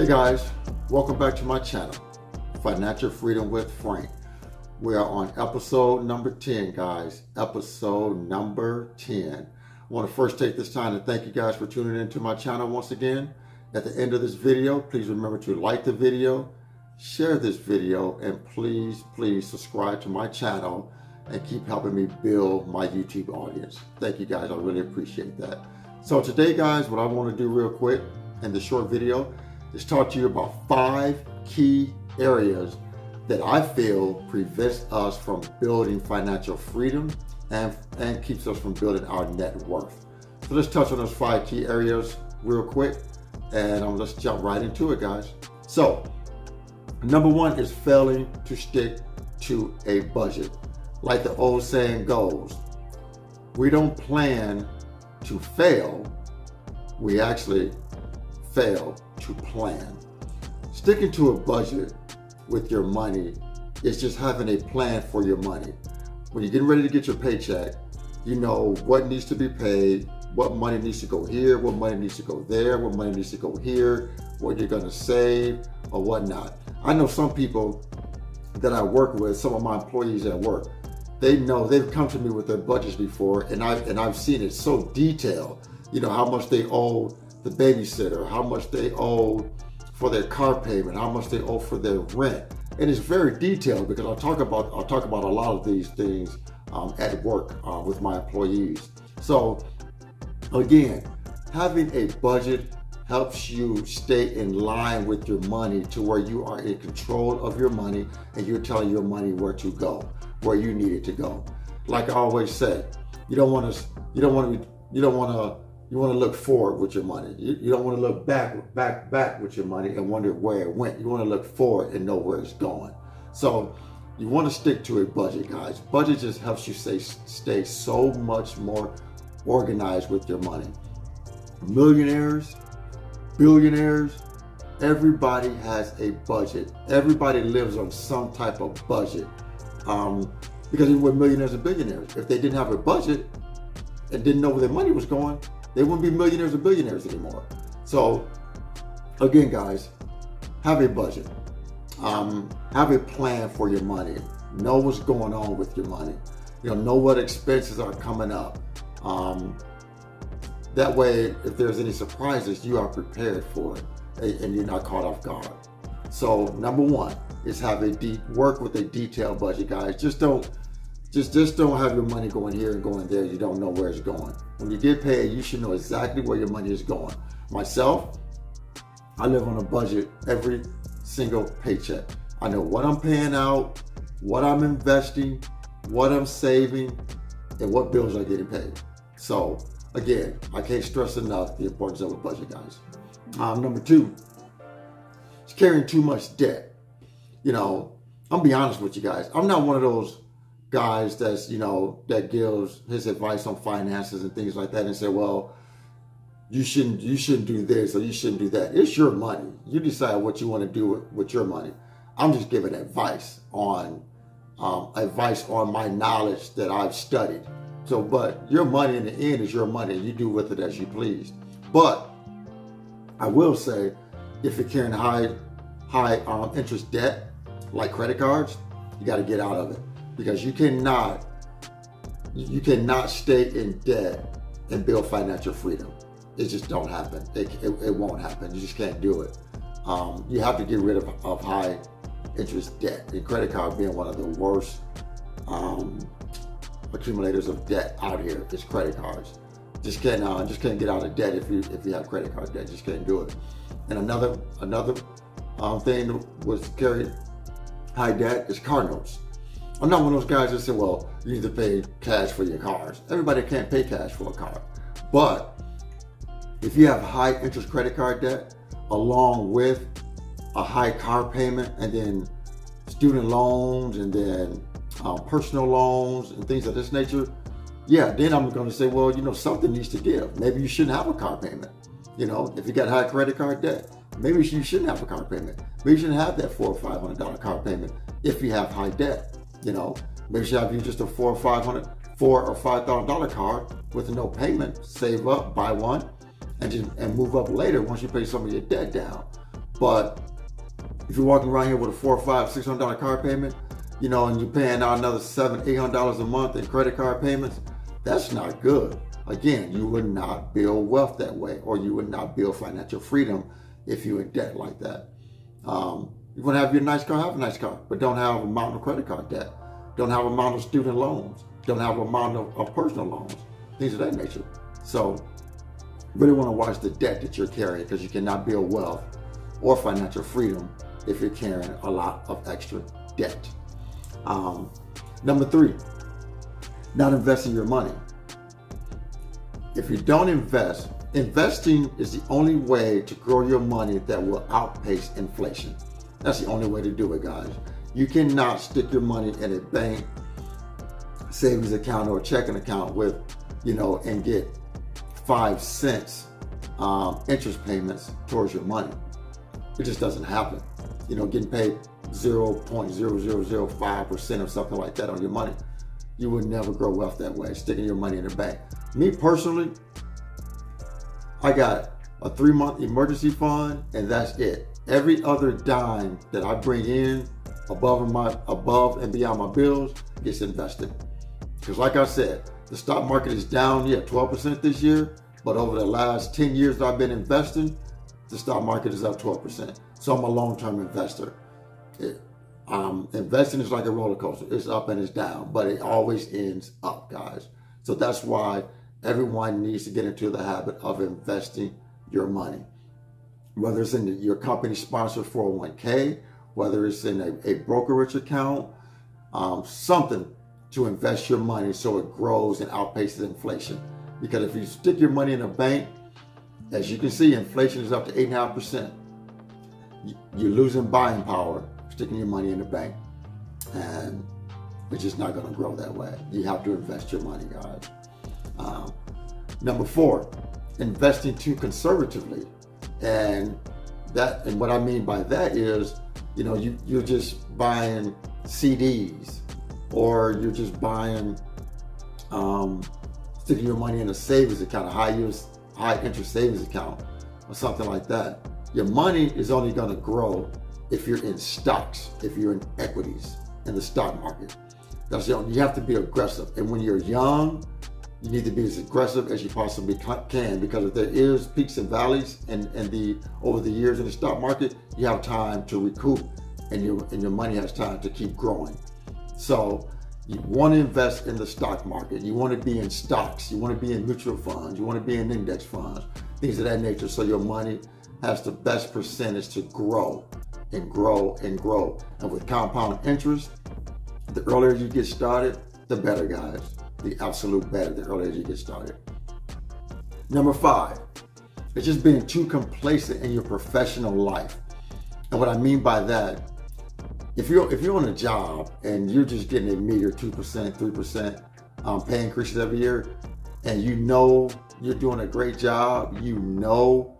Hey guys, welcome back to my channel, Financial Freedom with Frank. We are on episode number 10, guys. Episode number 10. I want to first take this time to thank you guys for tuning into my channel once again. At the end of this video, please remember to like the video, share this video, and please subscribe to my channel and keep helping me build my YouTube audience. Thank you guys, I really appreciate that. So today, guys, what I want to do real quick in this short video is talk to you about 5 key areas that I feel prevents us from building financial freedom and keeps us from building our net worth. So let's touch on those 5 key areas real quick, and let's jump right into it, guys. So number 1 is failing to stick to a budget. Like the old saying goes, we don't plan to fail, we actually fail to plan. Sticking to a budget with your money is just having a plan for your money. When you're getting ready to get your paycheck, you know what needs to be paid, what money needs to go here, what money needs to go there, what money needs to go here, what you're gonna save or whatnot. I know some people that I work with, some of my employees at work, they know, they've come to me with their budgets before, and I've seen it so detailed. You know, how much they owe the babysitter, how much they owe for their car payment, how much they owe for their rent. And it's very detailed because I'll talk about a lot of these things at work with my employees. So again, having a budget helps you stay in line with your money to where you are in control of your money and you're telling your money where to go, where you need it to go. Like I always say, you want to look forward with your money. You don't want to look back with your money and wonder where it went. You want to look forward and know where it's going. So you want to stick to a budget, guys. Budget just helps you stay so much more organized with your money. Millionaires, billionaires, everybody has a budget. Everybody lives on some type of budget because we're millionaires and billionaires. If they didn't have a budget and didn't know where their money was going, they wouldn't be millionaires or billionaires anymore. So again, guys, have a budget. Have a plan for your money. Know what's going on with your money. Know what expenses are coming up. That way, if there's any surprises, you are prepared for it and you're not caught off guard. So number 1 is work with a detailed budget, guys. Just don't have your money going here and going there. You don't know where it's going. When you get paid, you should know exactly where your money is going. Myself, I live on a budget every single paycheck. I know what I'm paying out, what I'm investing, what I'm saving, and what bills are getting paid. So again, I can't stress enough the importance of a budget, guys. Number 2 is carrying too much debt. I'll be honest with you guys. I'm not one of those guys that gives his advice on finances and things like that and say, well, you shouldn't do this or you shouldn't do that. It's your money. You decide what you want to do with your money. I'm just giving advice on my knowledge that I've studied. So, but your money in the end is your money. You do with it as you please. But I will say, if you're carrying high interest debt like credit cards, you got to get out of it. Because you cannot stay in debt and build financial freedom. It just don't happen. It won't happen. You just can't do it. You have to get rid of high interest debt. And credit card being one of the worst accumulators of debt out here is credit cards. Just can't get out of debt if you have credit card debt. Just can't do it. And another thing was carry high debt is car notes. I'm not one of those guys that say, well, you need to pay cash for your cars. Everybody can't pay cash for a car. But if you have high interest credit card debt, along with a high car payment, and then student loans, and then personal loans, and things of this nature, yeah, then I'm going to say, well, something needs to give. Maybe you shouldn't have a car payment. If you got high credit card debt, maybe you shouldn't have a car payment. Maybe you shouldn't have that $400 or $500 car payment if you have high debt. Maybe you should have just a $4,000 or $5,000 car with no payment. Save up, buy one, and move up later once you pay some of your debt down. But if you're walking around here with a $400, $500, $600 car payment, you know, and you're paying out another $700, $800 a month in credit card payments, that's not good. Again, you would not build wealth that way, or you would not build financial freedom if you're in debt like that. You want to have your nice car, have a nice car, but don't have a mountain of credit card debt. Don't have a mountain of student loans. Don't have a mountain of personal loans, things of that nature. So really want to watch the debt that you're carrying, because you cannot build wealth or financial freedom if you're carrying a lot of extra debt. Number 3, not investing your money. If you don't invest, investing is the only way to grow your money that will outpace inflation. That's the only way to do it, guys. You cannot stick your money in a bank, savings account, or a checking account with, you know, and get 5 cents interest payments towards your money. It just doesn't happen. You know, getting paid 0.0005% or something like that on your money. You would never grow wealth that way, sticking your money in the bank. Me personally, I got a 3-month emergency fund, and that's it. Every other dime that I bring in above and beyond my bills gets invested. Because like I said, the stock market is down, 12% this year, but over the last 10 years that I've been investing, the stock market is up 12%. So I'm a long-term investor. Investing is like a roller coaster. It's up and it's down, but it always ends up, guys. So that's why everyone needs to get into the habit of investing your money. Whether it's in your company-sponsored 401k, whether it's in a brokerage account, something to invest your money so it grows and outpaces inflation. Because if you stick your money in a bank, as you can see, inflation is up to 8.5%. You're losing buying power sticking your money in the bank, and it's just not going to grow that way. You have to invest your money, guys. Number 4, investing too conservatively, and what I mean by that is, you know, you're just buying CDs, or you're just buying, sticking your money in a savings account, a high interest savings account, or something like that. Your money is only going to grow if you're in stocks, if you're in equities in the stock market. You have to be aggressive. And when you're young, you need to be as aggressive as you possibly can, because if there is peaks and valleys over the years in the stock market, you have time to recoup, and your money has time to keep growing. So you want to invest in the stock market. You want to be in stocks. You want to be in mutual funds. You want to be in index funds, things of that nature. So your money has the best percentage to grow and grow and grow. And with compound interest, the earlier you get started, the better, guys. The absolute better, the earlier you get started. Number 5, it's just being too complacent in your professional life. And what I mean by that, if you're on a job and you're just getting a meager 2%, 3% pay increases every year, and you know you're doing a great job, you know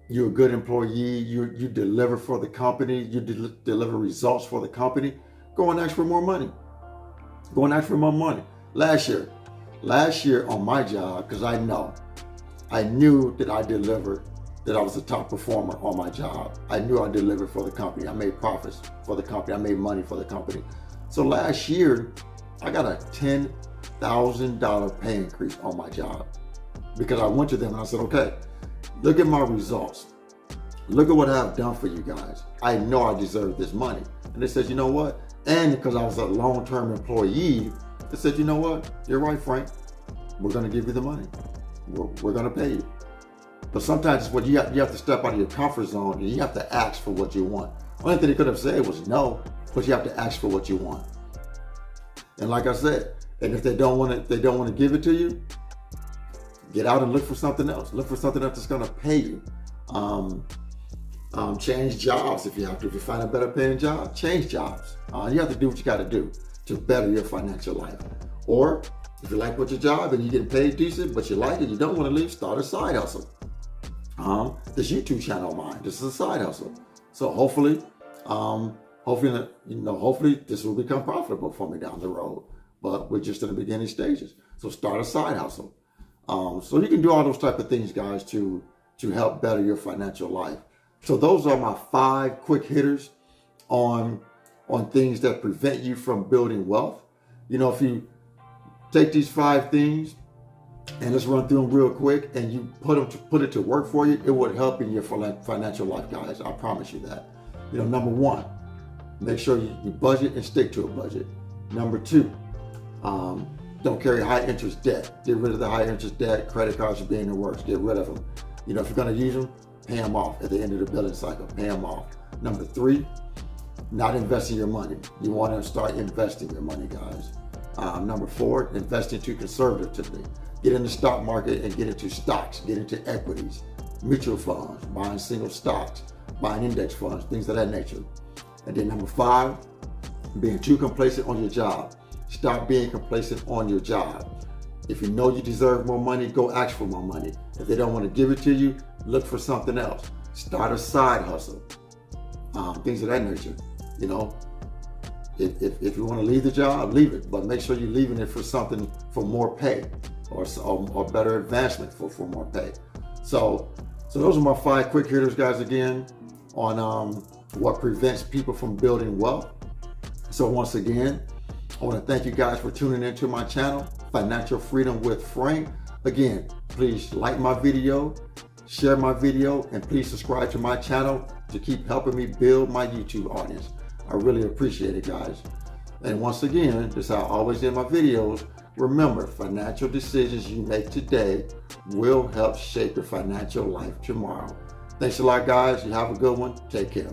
you're a good employee, you deliver for the company, you deliver results for the company, go and ask for more money. Go and ask for more money. Last year on my job, because I knew that I delivered, that I was the top performer on my job. I knew I delivered for the company. I made profits for the company. I made money for the company. So last year, I got a $10,000 pay increase on my job, because I went to them and I said, okay, look at my results. Look at what I've done for you guys. I know I deserve this money. And they said, you know what? And because I was a long-term employee, they said, you know what? You're right, Frank. We're going to give you the money. We're going to pay you. But sometimes it's what you have to step out of your comfort zone, and you have to ask for what you want. Only thing they could have said was no, but you have to ask for what you want. And like I said, and if they don't want to give it to you, get out and look for something else. Look for something else that's going to pay you. Change jobs if you have to. If you find a better paying job, change jobs. You have to do what you got to do to better your financial life. Or if you like what your job and you're getting paid decent, but you like it, you don't want to leave, start a side hustle. This YouTube channel of mine, this is a side hustle. So hopefully this will become profitable for me down the road. But we're just in the beginning stages. So start a side hustle. So you can do all those type of things, guys, to to help better your financial life. So those are my 5 quick hitters on things that prevent you from building wealth. You know, if you take these 5 things and let's run through them real quick, and you put it to work for you, it would help in your financial life, guys. I promise you that. You know, number 1, make sure you budget and stick to a budget. Number 2, don't carry high interest debt. Get rid of the high interest debt. Credit cards are being the worst. Get rid of them. You know, if you're going to use them, pay them off at the end of the billing cycle. Pay them off. Number 3, not investing your money. You want to start investing your money, guys. Number 4, investing too conservatively. Get in the stock market and get into stocks. Get into equities, mutual funds, buying single stocks, buying index funds, things of that nature. And then number 5, being too complacent on your job. Stop being complacent on your job. If you know you deserve more money, go ask for more money. If they don't want to give it to you, look for something else. Start a side hustle. Things of that nature. You know, if you want to leave the job, leave it, but make sure you're leaving it for something, for more pay or better advancement for more pay. So those are my 5 quick hitters, guys, again, on what prevents people from building wealth. So once again, I want to thank you guys for tuning into my channel, Financial Freedom with Frank. Again, please like my video, share my video, and please subscribe to my channel to keep helping me build my YouTube audience. I really appreciate it, guys. And once again, this is how I always end my videos. Remember, financial decisions you make today will help shape your financial life tomorrow. Thanks a lot, guys. You have a good one. Take care.